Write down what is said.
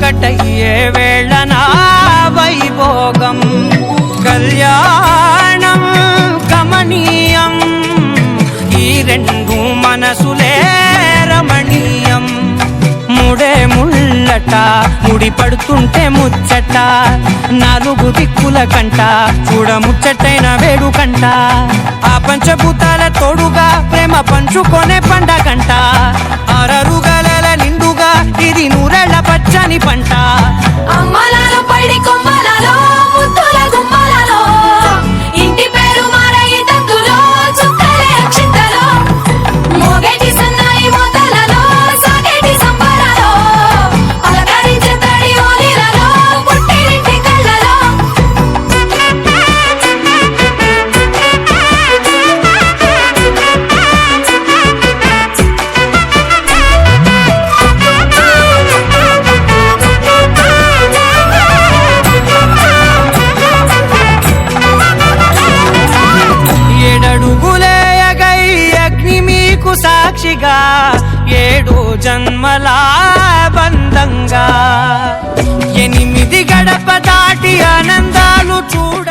ఒక్కటయ్యే వేళనా వైభోగం కళ్యాణం కమనీయం ఈ రెండు మనసులే రమణీయం ముడే ముళ్ళట ముడి పడుతుంటే ముచ్చట నాలుగు దిక్కుల కంట చూడ ముచ్చటైన వేడుకంట ఆ పంచభూతాల తోడుగా ప్రేమ పంచుకొనే పండగంట అరరుగలల నిండుగా ఇది నూరెళ్ళ పచ్చని పంట అమ్మలలో పడి కొమ్మలలో ముద్దుల గుమ్మలలో ఇంటి పేరు మారయి తందులో చుక్కలే అక్షింతలో మోగేటి సన్నాయి మోతలలో సాగేటి సంబరాలో అలకరించే తడి ఓలిలలో పుట్టినింటి కళ్ళలో ఏడడుగులేయగై అగ్ని మీకు సాక్షిగా 7 జన్మల బంధంగా 8 గడప దాటి ఆనందాలు చూడ